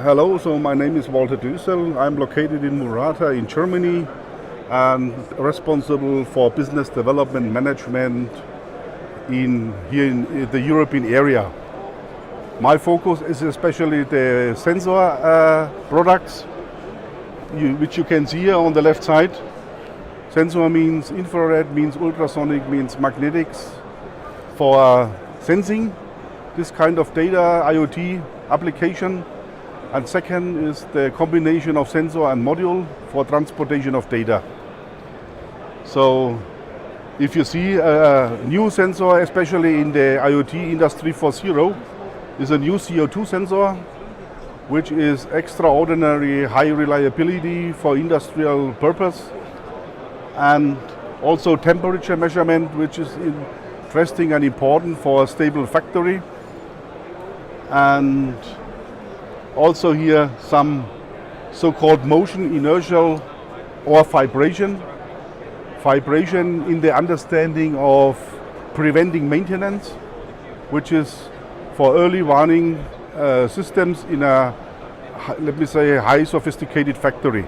Hello, so my name is Walter Dosel. I'm located in muRata in Germany and responsible for business development management here in the European area. My focus is especially the sensor products, which you can see here on the left side. Sensor means infrared, means ultrasonic, means magnetics for sensing this kind of data, IoT application. And second is the combination of sensor and module for transportation of data. So if you see a new sensor, especially in the IoT Industry 4.0, is a new CO2 sensor, which is extraordinary high reliability for industrial purpose, and also temperature measurement, which is interesting and important for a stable factory. And also here some so-called motion, inertial or vibration. Vibration in the understanding of preventing maintenance, which is for early warning systems in a, let me say, high sophisticated factory.